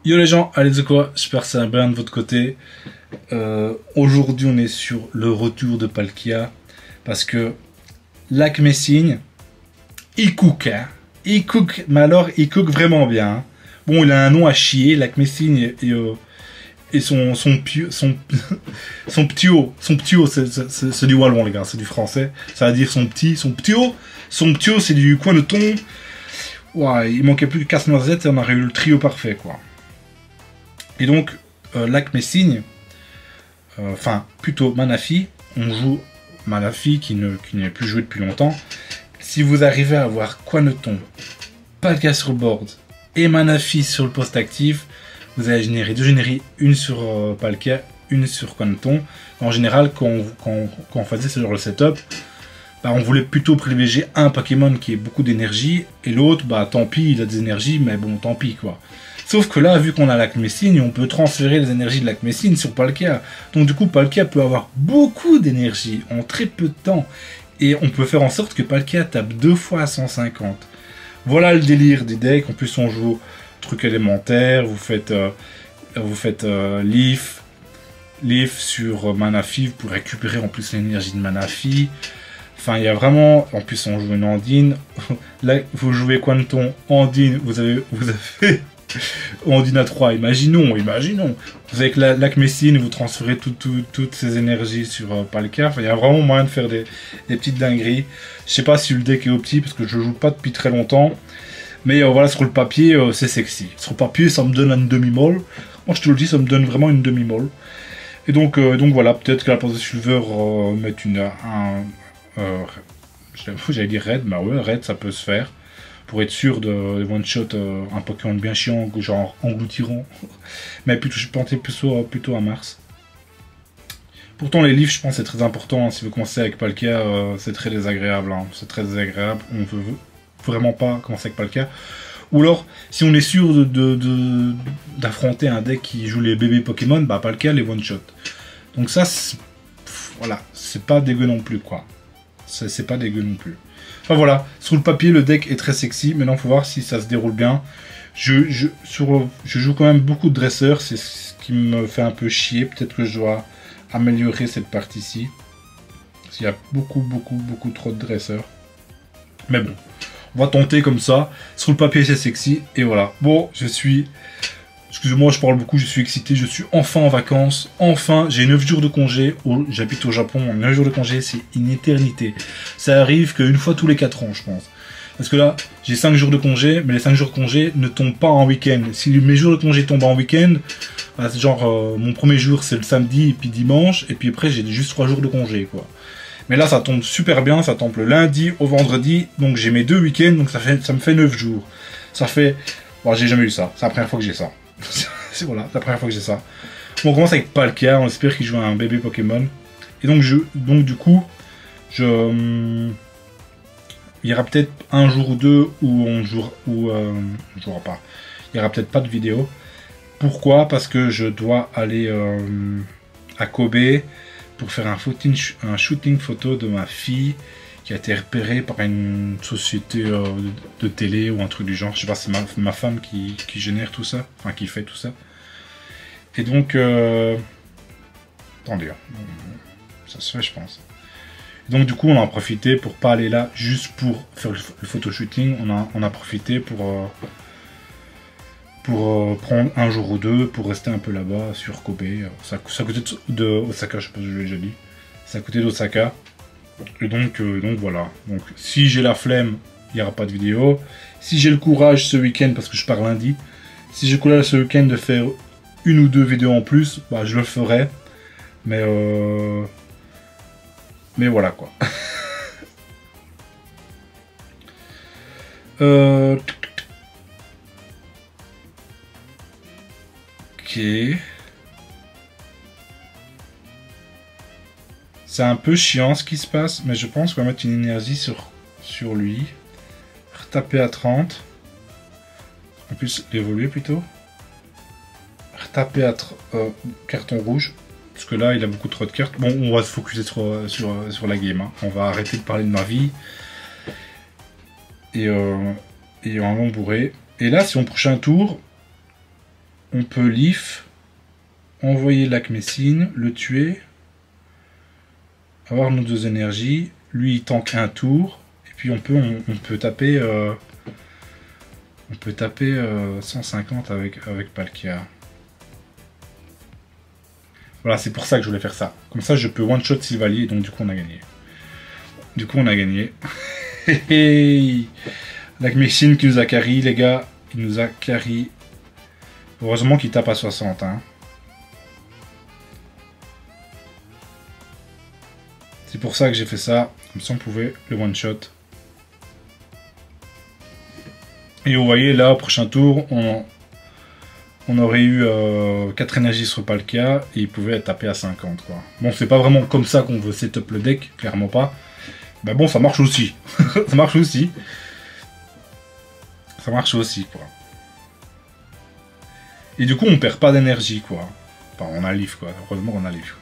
Yo les gens, allez c'est quoi? J'espère que ça va bien de votre côté. Aujourd'hui on est sur le retour de Palkia. Parce que Lac Messine, il cook, hein. Il cook, mais alors il cook vraiment bien, hein. Bon, il a un nom à chier, Lac Messine et son ptio, c'est du wallon les gars, c'est du français. Ça veut dire son ptio c'est du coin de thon. Ouais, il manquait plus que casse-noisette et on aurait eu le trio parfait quoi. Et donc, Lac Messine, enfin, plutôt Manafi, on joue Manafi qui n'est plus joué depuis longtemps. Si vous arrivez à avoir Quanoton, Palkia sur board et Manafi sur le poste actif, vous allez générer deux génériques, une sur Palkia, une sur Quanoton. En général, quand on faisait ce genre de setup, bah, on voulait plutôt privilégier un Pokémon qui ait beaucoup d'énergie, et l'autre, bah tant pis, il a des énergies, mais bon, tant pis quoi. Sauf que là, vu qu'on a Lac Messine, on peut transférer les énergies de Lac Messine sur Palkia. Donc du coup, Palkia peut avoir beaucoup d'énergie en très peu de temps. Et on peut faire en sorte que Palkia tape 2 fois à 150. Voilà le délire des decks. En plus, on joue truc élémentaire. Vous faites Leaf sur Manafi. Vous pouvez récupérer en plus l'énergie de Manafi. Enfin, il y a vraiment... En plus, on joue une Andine. Là, vous jouez Quanton, Andine. Vous avez Ondine à 3, imaginons. Vous avec Lac Messine, vous transférez toutes ces énergies sur Palkia. Enfin, il y a vraiment moyen de faire des petites dingueries. Je sais pas si le deck est opti, parce que je joue pas depuis très longtemps. Mais voilà, sur le papier, c'est sexy. Sur le papier, ça me donne une demi-molle. Moi, je te le dis, ça me donne vraiment une demi-molle. Et donc voilà, peut-être qu'à la place de Silver, mettre j'allais dire Red, bah ouais, Red, ça peut se faire. Pour être sûr de one-shot un Pokémon bien chiant, genre engloutirant. Mais plutôt, je pensais plutôt à Mars. Pourtant, les livres, je pense, c'est très important. Hein. Si vous commencez avec Palkia, c'est très désagréable. Hein. C'est très désagréable. On veut vraiment pas commencer avec Palkia. Ou alors, si on est sûr d'affronter un deck qui joue les bébés Pokémon, bah Palkia les one-shot. Donc ça, voilà, c'est pas dégueu non plus, quoi. C'est pas dégueu non plus. Enfin voilà, sur le papier, le deck est très sexy. Maintenant, il faut voir si ça se déroule bien. Je joue quand même beaucoup de dresseurs. C'est ce qui me fait un peu chier. Peut-être que je dois améliorer cette partie-ci. Parce qu'il y a beaucoup trop de dresseurs. Mais bon, on va tenter comme ça. Sur le papier, c'est sexy. Et voilà. Bon, excusez-moi, je parle beaucoup, je suis excité, je suis enfin en vacances, enfin, j'ai 9 jours de congé, j'habite au Japon, 9 jours de congé, c'est une éternité. Ça arrive qu'une fois tous les 4 ans, je pense. Parce que là, j'ai 5 jours de congé, mais les 5 jours de congé ne tombent pas en week-end. Si mes jours de congé tombent en week-end, bah, c'est genre, mon premier jour, c'est le samedi, et puis dimanche, et puis après, j'ai juste 3 jours de congé, quoi. Mais là, ça tombe super bien, ça tombe le lundi au vendredi, donc j'ai mes 2 week-ends, donc ça me fait 9 jours. Ça fait... Bon, j'ai jamais eu ça, c'est la première fois que j'ai ça. C'est voilà, la première fois que j'ai ça. Bon, on commence avec Palkia, on espère qu'il joue à un bébé Pokémon. Et donc, du coup, il y aura peut-être un jour ou deux où on jouera pas. Il y aura peut-être pas de vidéo. Pourquoi? Parce que je dois aller à Kobe pour faire un shooting photo de ma fille qui a été repérée par une société de télé ou un truc du genre. Je sais pas, c'est ma femme qui génère tout ça, enfin qui fait tout ça. Et donc, attendez, ça se fait je pense. Et donc du coup on a profité pour pas aller là juste pour faire le photo shooting, on a profité pour prendre un jour ou deux pour rester un peu là-bas sur Kobe. Ça coûtait de Osaka, je sais pas si je l'ai déjà dit. Ça coûtait d'Osaka. Et donc voilà. Donc si j'ai la flemme, il n'y aura pas de vidéo. Si j'ai le courage ce week-end, parce que je pars lundi, si j'ai le courage ce week-end de faire une ou deux vidéos en plus, bah je le ferai. Mais voilà quoi. Ok. C'est un peu chiant ce qui se passe, mais je pense qu'on va mettre une énergie sur lui. Retaper à 30. En plus, l'évoluer plutôt. Retaper à carton rouge. Parce que là, il a beaucoup trop de cartes. Bon, on va se focuser sur la game. Hein. On va arrêter de parler de ma vie. Et on va bourrer. Et là, si on prochain tour, on peut Leaf, envoyer Lac Messine, le tuer, avoir nos 2 énergies, lui il tank un tour, et puis on peut taper 150 avec Palkia. Voilà, c'est pour ça que je voulais faire ça. Comme ça, je peux one-shot Silvally, et donc du coup, on a gagné. Lac Messine qui nous a carry, les gars. Il nous a carry. Heureusement qu'il tape à 60, hein. C'est pour ça que j'ai fait ça. Comme ça, on pouvait le one-shot. Et vous voyez, là, au prochain tour, on aurait eu 4 énergies sur Palkia et il pouvait taper à 50, quoi. Bon, c'est pas vraiment comme ça qu'on veut setup le deck, clairement pas. Mais bon, ça marche aussi. Ça marche aussi. Ça marche aussi, quoi. Et du coup, on perd pas d'énergie, quoi. Enfin, on a Leaf, quoi. Heureusement qu'on a Leaf.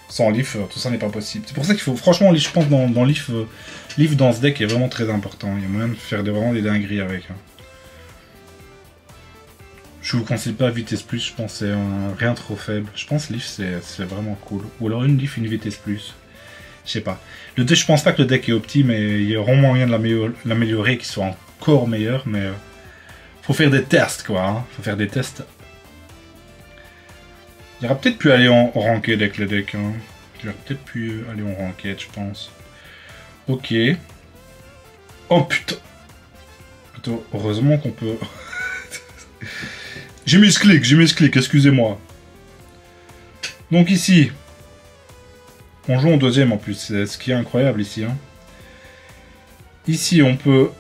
Sans Leaf, tout ça n'est pas possible. C'est pour ça qu'il faut, franchement, je pense dans Leaf, Leaf dans ce deck est vraiment très important. Il y a moyen de faire vraiment des dingueries avec. Hein. Je vous conseille pas vitesse plus, je pense que c'est rien trop faible. Je pense Leaf c'est vraiment cool. Ou alors une Leaf, une vitesse plus. Je sais pas. Le deck, je pense pas que le deck est opti, mais il y a vraiment moyen de l'améliorer, qu'il soit encore meilleur. Mais faut faire des tests, quoi. Hein. Faut faire des tests. Il aurait peut-être pu aller en ranked avec le deck. Hein. Il aurait peut-être pu aller en ranked, je pense. Ok. Oh putain. Attends, heureusement qu'on peut... j'ai mis ce clic, excusez-moi. Donc ici, on joue en deuxième en plus, c'est ce qui est incroyable ici. Hein. Ici, on peut...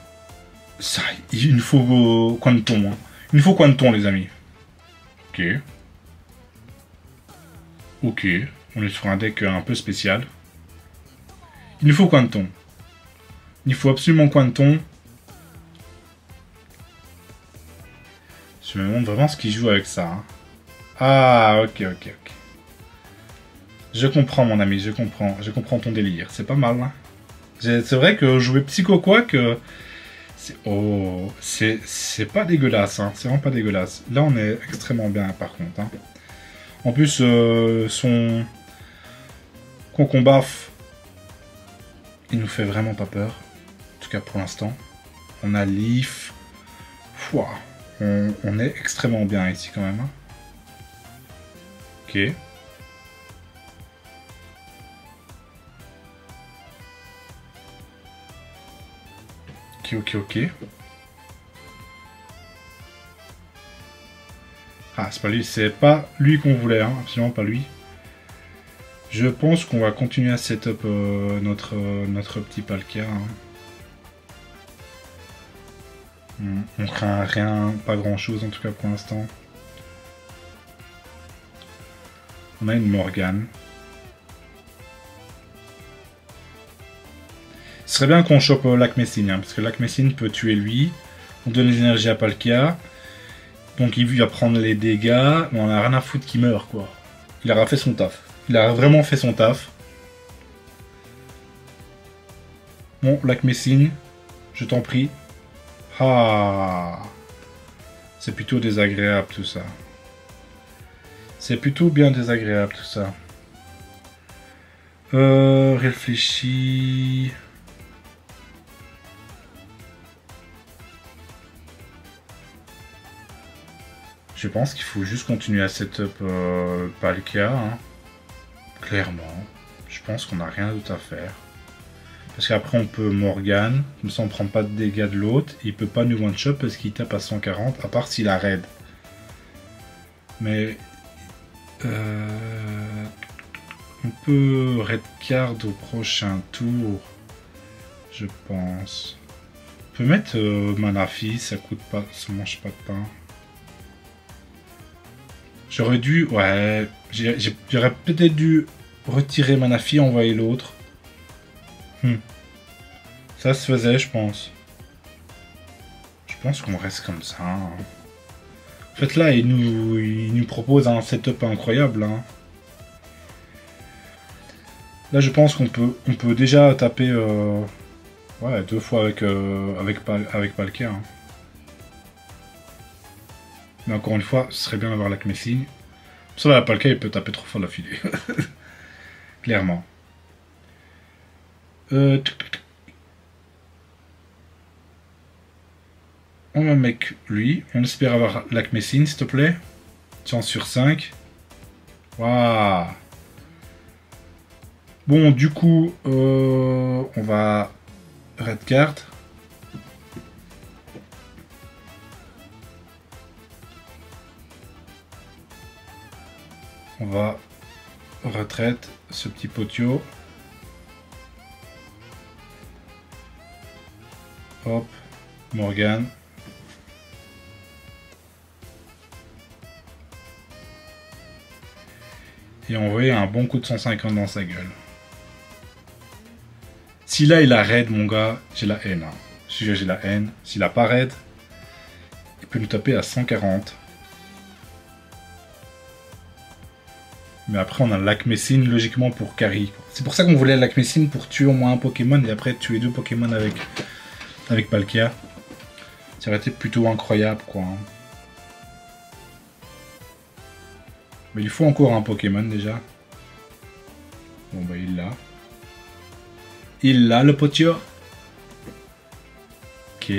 Ça, il nous faut Quanton. Hein. Il nous faut Quanton, les amis. Ok. Ok, on est sur un deck un peu spécial. Il nous faut Quanton. Il faut absolument Quanton. Je me demande vraiment ce qu'il joue avec ça. Hein. Ah, ok. Je comprends, mon ami, je comprends ton délire. C'est pas mal. Hein. C'est vrai que jouer Psycho Quack, c'est pas dégueulasse. Hein. C'est vraiment pas dégueulasse. Là, on est extrêmement bien, par contre. Hein. En plus, son Concombaf, il nous fait vraiment pas peur. En tout cas, pour l'instant. On a Leaf. Pouah. On est extrêmement bien ici, quand même. Hein. Ok. Ok. Ah, c'est pas lui qu'on voulait, hein, absolument pas lui. Je pense qu'on va continuer à setup notre petit Palkia. Hein. On craint rien, pas grand chose en tout cas pour l'instant. On a une Morgane. Ce serait bien qu'on chope Lac Messine, hein, parce que Lac Messine peut tuer lui. On donne les énergies à Palkia. Donc il va prendre les dégâts. On a rien à foutre qu'il meurt, quoi. Il aura fait son taf. Il a vraiment fait son taf. Bon, Lac Messine, je t'en prie. Ah, c'est plutôt désagréable tout ça. C'est plutôt bien désagréable tout ça. Réfléchis. Je pense qu'il faut juste continuer à setup Palkia. Hein. Clairement. Je pense qu'on n'a rien d'autre à faire. Parce qu'après on peut Morgane. Comme ça on prend pas de dégâts de l'autre. Il peut pas nous one-shot parce qu'il tape à 140. À part s'il a raid. Mais... on peut raid card au prochain tour. Je pense. On peut mettre Manafi. Ça coûte pas... Ça mange pas de pain. J'aurais dû... Ouais... J'aurais peut-être dû retirer Manafi et envoyer l'autre. Ça se faisait, je pense. Je pense qu'on reste comme ça. Hein. En fait, là, il nous propose un setup incroyable. Hein. Là, je pense qu'on peut déjà taper... ouais, 2 fois avec Palkia. Hein. Mais encore une fois, ce serait bien d'avoir la Messine. Ça va, pas le cas, il peut taper 3 fois d'affilée. Clairement. On va mettre lui. On espère avoir la Messine, s'il te plaît. Chance sur 5. Waouh. Bon, du coup, on va red card. On va retraite ce petit potio. Hop, Morgan. Et envoyer un bon coup de 150 dans sa gueule. Si là il a raid, mon gars, j'ai la haine. Hein. Si j'ai la haine, s'il a pas raid, il peut nous taper à 140. Mais après on a l'Acmessine logiquement pour carry. C'est pour ça qu'on voulait l'Acmessine pour tuer au moins un Pokémon et après tuer 2 Pokémon avec Palkia. Ça aurait été plutôt incroyable quoi. Hein. Mais il faut encore un Pokémon déjà. Bon bah il l'a. Il l'a le potio. Ok.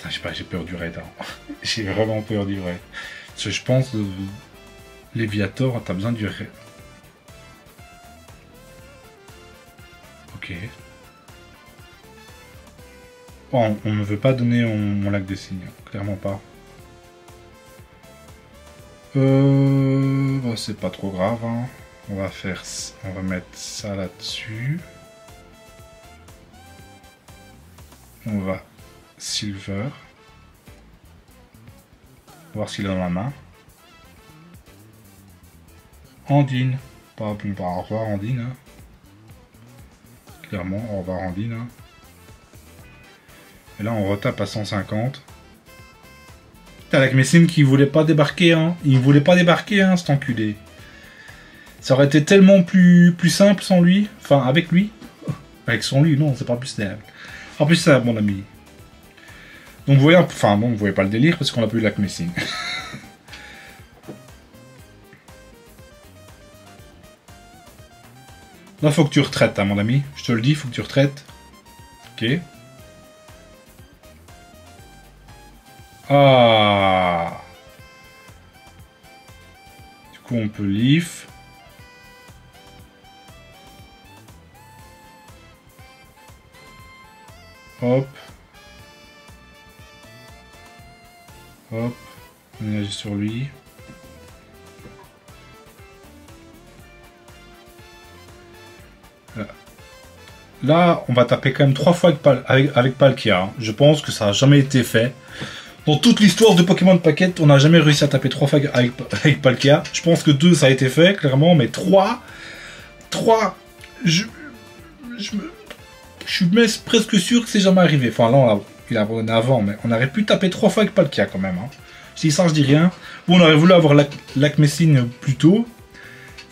Je sais pas, j'ai peur du raid. Hein. J'ai vraiment peur du raid. Parce que je pense Léviator, t'as besoin du raid. Ok. Oh, on ne veut pas donner mon lac des signes. Clairement pas. Bah, c'est pas trop grave. Hein. On va mettre ça là-dessus. On va Silver. Voir s'il a dans la main. Andine. Pas au revoir Andine. Hein. Clairement, au revoir Andine. Hein. Et là on retape à 150. Putain, la Messine qui voulait pas débarquer, hein. Il voulait pas débarquer, hein, cet enculé. Ça aurait été tellement plus simple sans lui. Enfin, avec lui. Avec son lui, non, c'est pas plus simple. En plus simple, mon ami. Donc vous voyez, enfin bon, vous voyez pas le délire parce qu'on a plus la Messine. Là, faut que tu retraites, hein, mon ami. Je te le dis, faut que tu retraites. Ok. Ah. Du coup, on peut leaf. Hop. Hop. On agit sur lui. Là, on va taper quand même 3 fois avec Palkia. Hein. Je pense que ça n'a jamais été fait. Dans toute l'histoire de Pokémon Packet, on n'a jamais réussi à taper 3 fois avec Palkia. Je pense que 2, ça a été fait, clairement. Mais 3... Je suis presque sûr que c'est jamais arrivé. Enfin, là, il a abandonné avant. Mais on aurait pu taper 3 fois avec Palkia, quand même. Hein. Si ça, je dis rien. Bon, on aurait voulu avoir l'Acmessine plus tôt.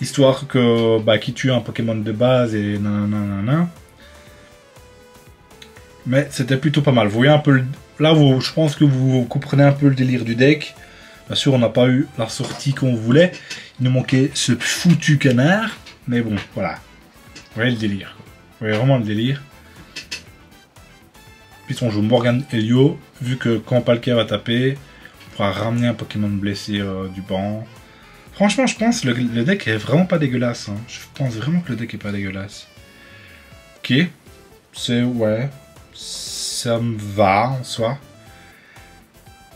Histoire que... Bah, qui tue un Pokémon de base et nanana. Mais c'était plutôt pas mal. Vous voyez un peu... Là, je pense que vous comprenez un peu le délire du deck. Bien sûr, on n'a pas eu la sortie qu'on voulait. Il nous manquait ce foutu canard. Mais bon, voilà. Vous voyez le délire. Quoi. Vous voyez vraiment le délire. Puis on joue Morgan Helio. Vu que quand Palkia va taper, on pourra ramener un Pokémon blessé du banc. Franchement, je pense que le deck est vraiment pas dégueulasse. Hein. Je pense vraiment que le deck est pas dégueulasse. Ok. C'est... Ouais. Ça me va en soi.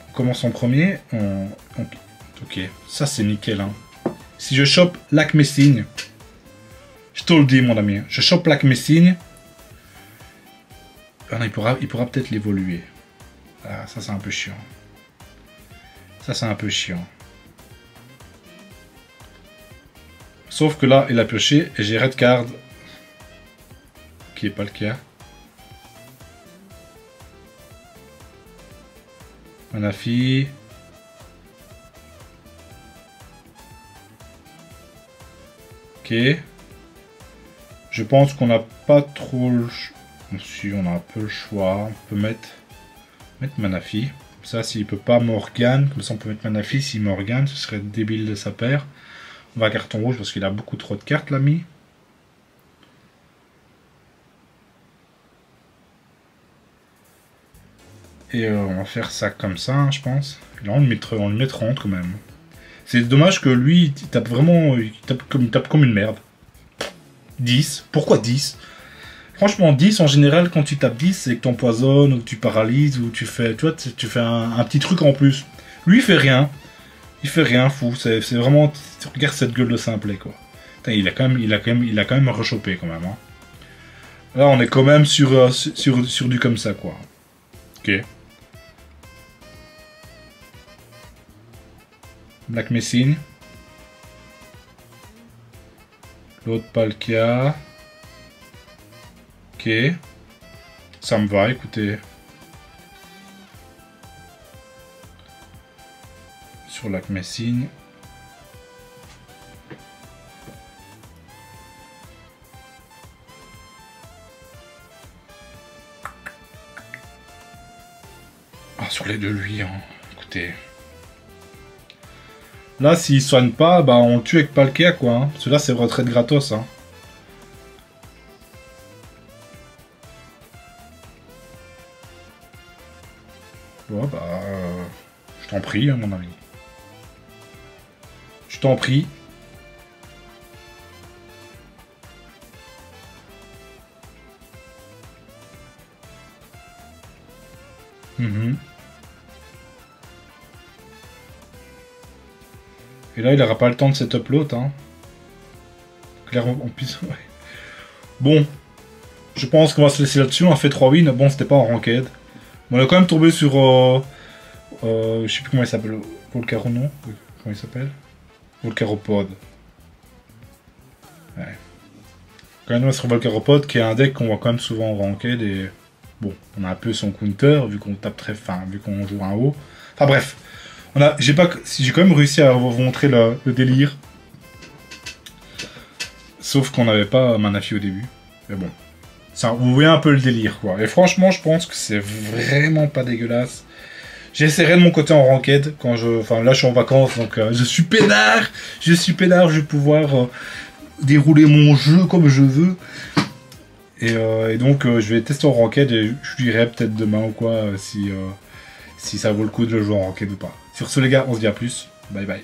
On commence en premier. Ok, ça c'est nickel. Hein. Si je chope l'Acmessine, je te le dis mon ami, je chope l'Acmessine, il pourra peut-être l'évoluer. Ah, ça c'est un peu chiant. Ça c'est un peu chiant. Sauf que là il a pioché et j'ai red card. Qui est pas le cas. Manafi. Ok. Je pense qu'on n'a pas trop le choix. Si, on a un peu le choix. On peut mettre Manafi. Ça, s'il peut pas Morgane, comme ça on peut mettre Manafi. Si Morgane, ce serait débile de sa paire. On va carton rouge parce qu'il a beaucoup trop de cartes, l'ami. Et on va faire ça comme ça, hein, je pense. Et là, on le met 30 quand même. C'est dommage que lui, il tape vraiment... Il tape comme une merde. 10. Pourquoi 10? Franchement, 10, en général, quand tu tapes 10, c'est que tu empoisonnes, ou que tu paralyses, ou tu fais... Tu vois, tu fais un petit truc en plus. Lui, il fait rien. Il fait rien, fou. C'est vraiment... Regarde cette gueule de simplet, quoi. Putain, il a quand même rechopé, quand même. Hein. Là, on est quand même sur du comme ça, quoi. Ok. Black Messine. L'autre Palkia. Ok. Ça me va, écoutez. Sur Black Messine. Ah, sur les deux, lui, hein. Écoutez. Là, s'il soigne pas, bah on le tue avec Palkia, quoi. Hein. Celui-là, c'est retraite gratos, hein. Ouais, bah... je t'en prie, hein, mon ami. Je t'en prie. Et là, il n'aura pas le temps de setup l'autre. Hein. Clairement, en plus, ouais. Bon. Je pense qu'on va se laisser là-dessus. On a fait 3 wins. Bon, c'était pas en ranked. Mais on a quand même tombé sur... je sais plus comment il s'appelle. Volcaro, non? Comment il s'appelle? Volcaropod. Ouais. Quand même sur Volcaropod, qui est un deck qu'on voit quand même souvent en ranked. Et bon, on a un peu son counter, vu qu'on tape très fin, vu qu'on joue un haut. Enfin bref. J'ai quand même réussi à vous montrer le délire. Sauf qu'on n'avait pas Manafi au début. Mais bon. Ça, vous voyez un peu le délire, quoi. Et franchement, je pense que c'est vraiment pas dégueulasse. J'essaierai de mon côté en ranked. Enfin, là, je suis en vacances, donc je suis peinard. Je vais pouvoir dérouler mon jeu comme je veux. Et donc, je vais tester en ranked et je dirai peut-être demain ou quoi si ça vaut le coup de le jouer en ranked ou pas. Sur ce, les gars, on se dit à plus. Bye bye.